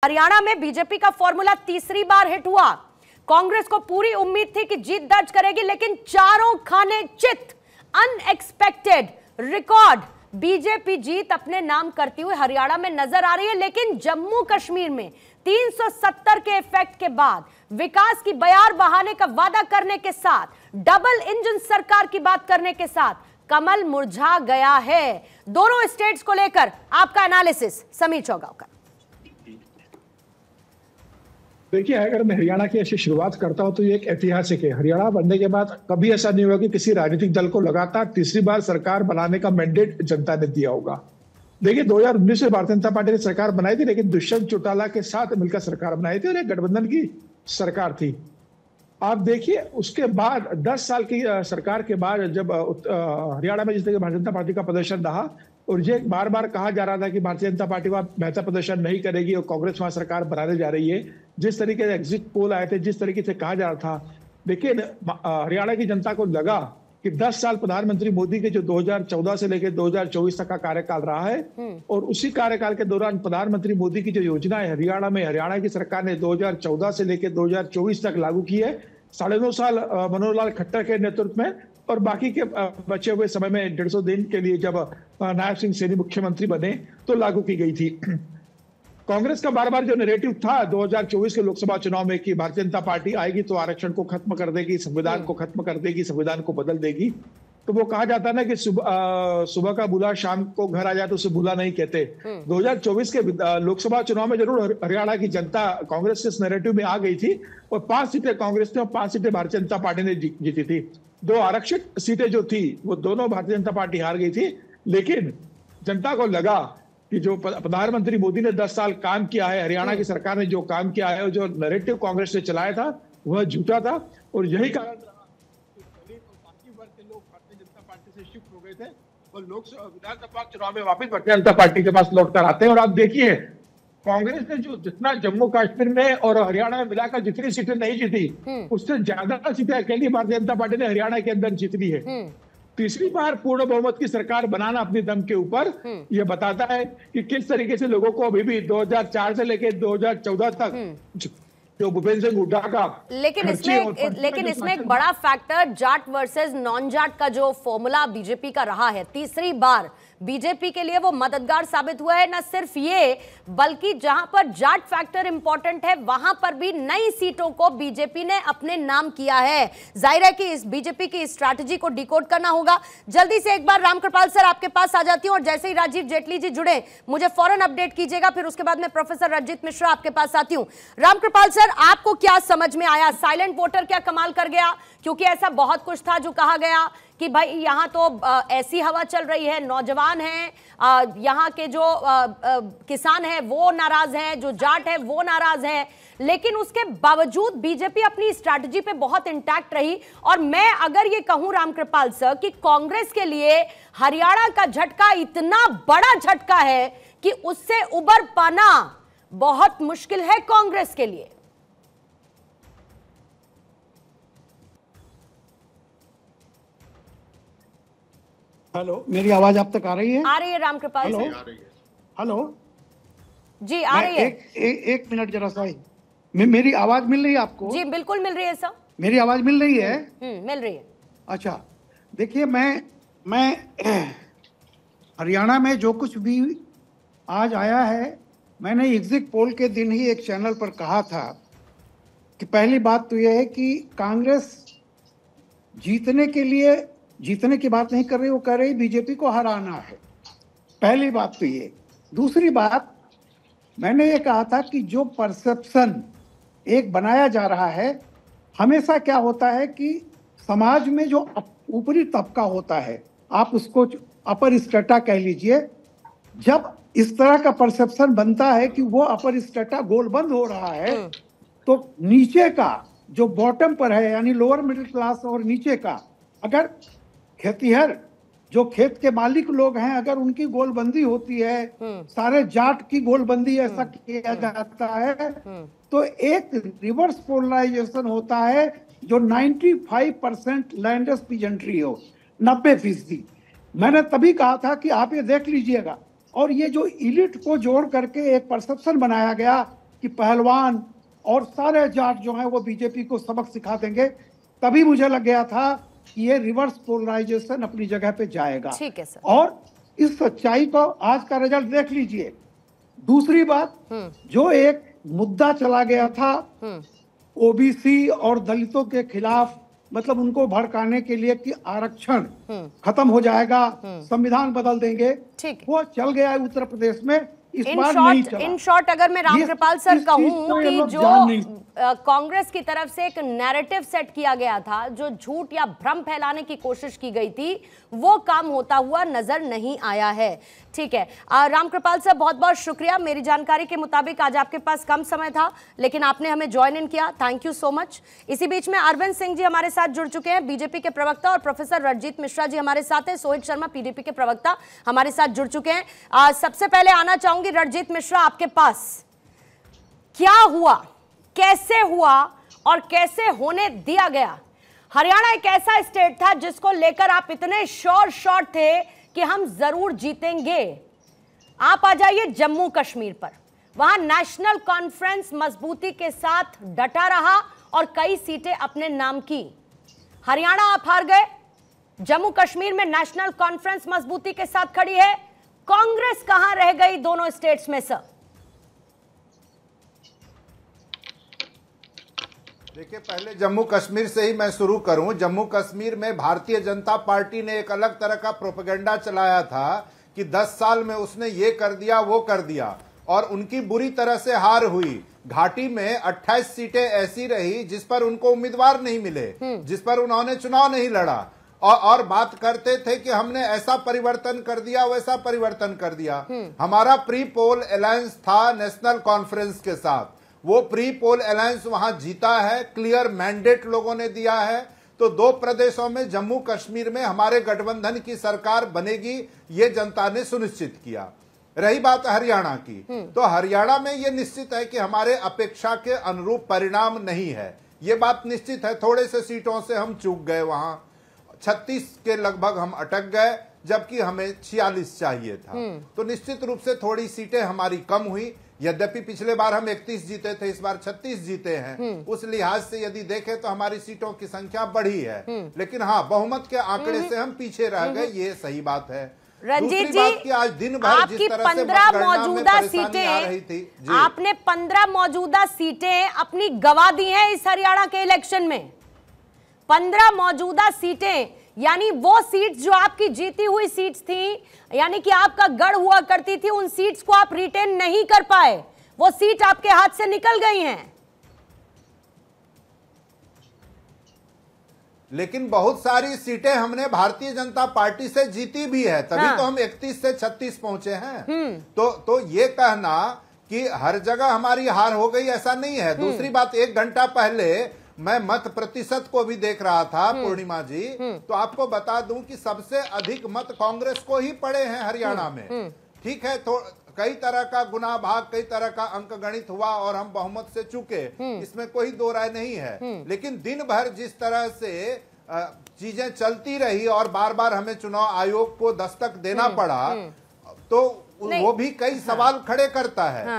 हरियाणा में बीजेपी का फॉर्मूला तीसरी बार हिट हुआ। कांग्रेस को पूरी उम्मीद थी कि जीत दर्ज करेगी, लेकिन चारों खाने चित, अनएक्सपेक्टेड रिकॉर्ड बीजेपी जीत अपने नाम करती हुई हरियाणा में नजर आ रही है। लेकिन जम्मू कश्मीर में 370 के इफेक्ट के बाद विकास की बयार बहाने का वादा करने के साथ, डबल इंजन सरकार की बात करने के साथ कमल मुरझा गया है। दोनों स्टेट्स को लेकर आपका एनालिसिस समीर चौगाव का। देखिए, अगर मैं हरियाणा की ऐसी शुरुआत करता हूं तो ये एक ऐतिहासिक है। हरियाणा बनने के बाद कभी ऐसा नहीं हुआ कि किसी राजनीतिक दल को लगातार तीसरी बार सरकार बनाने का मैंडेट जनता ने दिया होगा। देखिए, 2019 में भारतीय जनता पार्टी ने सरकार बनाई थी, लेकिन दुष्यंत चौटाला के साथ मिलकर सरकार बनाई थी और एक गठबंधन की सरकार थी। आप देखिए, उसके बाद 10 साल की सरकार के बाद जब हरियाणा में जिस तरह भारतीय जनता पार्टी का प्रदर्शन रहा और ये बार बार कहा जा रहा था कि भारतीय जनता पार्टी वहां बेहतर प्रदर्शन नहीं करेगी और कांग्रेस वहां सरकार बनाने जा रही है, जिस तरीके से एग्जिट पोल आए थे, जिस तरीके से कहा जा रहा था, लेकिन हरियाणा की जनता को लगा कि 10 साल प्रधानमंत्री मोदी के जो 2014 से लेकर 2024 तक का कार्यकाल रहा है और उसी कार्यकाल के दौरान प्रधानमंत्री मोदी की जो योजना है हरियाणा में, हरियाणा की सरकार ने 2014 से लेकर 2024 तक लागू की है। 9.5 साल मनोहर लाल खट्टर के नेतृत्व में और बाकी के बचे हुए समय में 150 दिन के लिए जब नायब सिंह सैनी मुख्यमंत्री बने तो लागू की गई थी। कांग्रेस का बार बार जो नैरेटिव था 2024 के लोकसभा चुनाव में कि भारतीय जनता पार्टी आएगी तो आरक्षण को खत्म कर देगी, संविधान को खत्म कर देगी, संविधान को बदल देगी, तो वो कहा जाता है ना कि सुबह का बुला शाम को घर आ जाए तो उसे बुला नहीं कहते। 2024 के लोकसभा चुनाव में जरूर हरियाणा की जनता कांग्रेस के इस नैरेटिव में आ गई थी और 5 सीटें कांग्रेस ने और 5 सीटें भारतीय जनता पार्टी ने जीती थी। 2 आरक्षित सीटें जो थी वो दोनों भारतीय जनता पार्टी हार गई थी, लेकिन जनता को लगा कि जो प्रधानमंत्री मोदी ने 10 साल काम किया है, हरियाणा की सरकार ने जो काम किया है और जो नैरेटिव कांग्रेस ने चलाया था वह झूठा था और यही कारण रहा कि दलित और बाकी वर्ग के लोग भारतीय जनता पार्टी से शिफ्ट हो गए थे और लोकसभा विधानसभा चुनाव में वापस भारतीय जनता पार्टी के पास लौट कर आते हैं। और आप देखिए, कांग्रेस ने जो जितना जम्मू कश्मीर में और हरियाणा में मिलाकर जितनी सीटें नहीं जीती, उससे ज्यादा सीटें अकेली भारतीय जनता पार्टी ने हरियाणा के अंदर जीत ली है। तीसरी बार पूर्ण बहुमत की सरकार बनाना अपनी दम के ऊपर यह बताता है कि किस तरीके से लोगों को अभी भी 2004 से लेकर 2014 तक जो भूपेंद्र सिंह हुड्डा का लेकिन इसमें एक बड़ा factor Jat versus non Jat का जो फॉर्मूला बीजेपी का रहा है, तीसरी बार बीजेपी के लिए वो मददगार साबित हुआ है। न सिर्फ ये, बल्कि जहां पर जाट फैक्टर इंपॉर्टेंट है वहां पर भी नई सीटों को बीजेपी ने अपने नाम किया है। जाहिर है कि इस बीजेपी की स्ट्रैटेजी को डिकोड करना होगा। जल्दी से एक बार रामकृपाल सर आपके पास आ जाती हूं और जैसे ही राजीव जेटली जी जुड़े मुझे फौरन अपडेट कीजिएगा, फिर उसके बाद में प्रोफेसर रंजीत मिश्रा आपके पास आती हूं। रामकृपाल सर, आपको क्या समझ में आया? साइलेंट वोटर क्या कमाल कर गया? क्योंकि ऐसा बहुत कुछ था जो कहा गया कि भाई यहाँ तो ऐसी हवा चल रही है, नौजवान हैं, यहाँ के जो किसान हैं वो नाराज हैं, जो जाट है वो नाराज हैं, लेकिन उसके बावजूद बीजेपी अपनी स्ट्रैटेजी पे बहुत इंटैक्ट रही। और मैं अगर ये कहूं रामकृपाल सर कि कांग्रेस के लिए हरियाणा का झटका इतना बड़ा झटका है कि उससे उबर पाना बहुत मुश्किल है कांग्रेस के लिए। हेलो, मेरी आवाज आप तक आ रही है? आ रही है रामकृपाल सर। हेलो जी, आ रही है। एक मिनट जरा सा, मेरी आवाज मिल रही है आपको? जी बिल्कुल मिल रही है सर। मेरी आवाज मिल रही है? मिल रही है। अच्छा, देखिए, मैं हरियाणा में जो कुछ भी आज आया है, मैंने एग्जिट पोल के दिन ही एक चैनल पर कहा था कि पहली बात तो यह है कि कांग्रेस जीतने की बात नहीं कर रही, वो कह रही बीजेपी को हराना है। पहली बात तो ये। दूसरी बात, मैंने ये कहा था कि जो परसेप्शन एक बनाया जा रहा है, हमेशा क्या होता है कि समाज में जो ऊपरी तबका होता है, आप उसको अपर स्ट्रेटा कह लीजिए, जब इस तरह का परसेप्शन बनता है कि वो अपर स्ट्रेटा गोलबंद हो रहा है, तो नीचे का जो बॉटम पर है, यानी लोअर मिडिल क्लास और नीचे का, अगर खेतीहर जो खेत के मालिक लोग हैं, अगर उनकी गोलबंदी होती है, सारे जाट की गोलबंदी ऐसा किया जाता है, तो एक रिवर्स पोलराइजेशन होता है जो 95% लैंडस पीजेंट्री हो, 90%। मैंने तभी कहा था कि आप ये देख लीजिएगा। और ये जो इलिट को जोड़ करके एक परसेप्शन बनाया गया कि पहलवान और सारे जाट जो हैं वो बीजेपी को सबक सिखा देंगे, तभी मुझे लग गया था कि ये रिवर्स पोलराइजेशन अपनी जगह पे जाएगा। ठीक है सर। और इस सच्चाई को आज का रिजल्ट देख लीजिए। दूसरी बात, जो एक मुद्दा चला गया था ओबीसी और दलितों के खिलाफ, मतलब उनको भड़काने के लिए कि आरक्षण खत्म हो जाएगा, संविधान बदल देंगे, वो चल गया है उत्तर प्रदेश में। इस बार नहीं चला। इन शॉर्ट अगर मैं रामकृपाल सर कहूं कि जो कांग्रेस की तरफ से एक नैरेटिव सेट किया गया था, जो झूठ या भ्रम फैलाने की कोशिश की गई थी, वो काम होता हुआ नजर नहीं आया है। ठीक है रामकृपाल सर, बहुत बहुत शुक्रिया। मेरी जानकारी के मुताबिक आज आपके पास कम समय था, लेकिन आपने हमें ज्वाइन इन किया, थैंक यू सो मच। इसी बीच में अरविंद सिंह जी हमारे साथ जुड़ चुके हैं, बीजेपी के प्रवक्ता, और प्रोफेसर रणजीत मिश्रा जी हमारे साथ हैं, सोहित शर्मा पीडीपी के प्रवक्ता हमारे साथ जुड़ चुके हैं। सबसे पहले आना चाहूंगी रणजीत मिश्रा आपके पास, क्या हुआ, कैसे हुआ और कैसे होने दिया गया? हरियाणा एक ऐसा स्टेट था जिसको लेकर आप इतने श्योर थे कि हम जरूर जीतेंगे। आप आ जाइए जम्मू कश्मीर पर, वहां नेशनल कॉन्फ्रेंस मजबूती के साथ डटा रहा और कई सीटें अपने नाम की। हरियाणा आप हार गए, जम्मू कश्मीर में नेशनल कॉन्फ्रेंस मजबूती के साथ खड़ी है, कांग्रेस कहां रह गई दोनों स्टेट्स में सर? देखिए, पहले जम्मू कश्मीर से ही मैं शुरू करूं। जम्मू कश्मीर में भारतीय जनता पार्टी ने एक अलग तरह का प्रोपेगेंडा चलाया था कि 10 साल में उसने ये कर दिया वो कर दिया, और उनकी बुरी तरह से हार हुई। घाटी में 28 सीटें ऐसी रही जिस पर उनको उम्मीदवार नहीं मिले, जिस पर उन्होंने चुनाव नहीं लड़ा, और बात करते थे कि हमने ऐसा परिवर्तन कर दिया वैसा परिवर्तन कर दिया। हमारा प्री पोल अलायंस था नेशनल कॉन्फ्रेंस के साथ, वो प्री पोल अलायंस वहां जीता है, क्लियर मैंडेट लोगों ने दिया है। तो 2 प्रदेशों में, जम्मू कश्मीर में हमारे गठबंधन की सरकार बनेगी, ये जनता ने सुनिश्चित किया। रही बात हरियाणा की, तो हरियाणा में ये निश्चित है कि हमारे अपेक्षा के अनुरूप परिणाम नहीं है, ये बात निश्चित है। थोड़े से सीटों से हम चूक गए, वहां 36 के लगभग हम अटक गए, जबकि हमें 46 चाहिए था। तो निश्चित रूप से थोड़ी सीटें हमारी कम हुई। यद्यपि पिछले बार हम 31 जीते थे, इस बार 36 जीते हैं। उस लिहाज से यदि देखें तो हमारी सीटों की संख्या बढ़ी है, लेकिन हाँ, बहुमत के आंकड़े से हम पीछे रह गए, ये सही बात है। रंजीत जी, आज दिन भर आपकी 15 मौजूदा सीटें, आपने 15 मौजूदा सीटें अपनी गवा दी हैं इस हरियाणा के इलेक्शन में। 15 मौजूदा सीटें, यानी वो सीट्स जो आपकी जीती हुई सीट्स थी, यानी कि आपका गढ़ हुआ करती थी, उन सीट्स को आप रिटेन नहीं कर पाए, वो सीट आपके हाथ से निकल गई हैं। लेकिन बहुत सारी सीटें हमने भारतीय जनता पार्टी से जीती भी है, तभी तो हम 31 से 36 पहुंचे हैं। तो ये कहना कि हर जगह हमारी हार हो गई, ऐसा नहीं है। दूसरी बात, 1 घंटा पहले मैं मत प्रतिशत को भी देख रहा था पूर्णिमा जी, तो आपको बता दूं कि सबसे अधिक मत कांग्रेस को ही पड़े हैं हरियाणा में। ठीक है, तो कई तरह का गुना भाग, कई तरह का अंक गणित हुआ और हम बहुमत से चुके, इसमें कोई दो राय नहीं है। लेकिन दिन भर जिस तरह से चीजें चलती रही और बार बार हमें चुनाव आयोग को दस्तक देना पड़ा, तो वो भी कई सवाल खड़े करता है।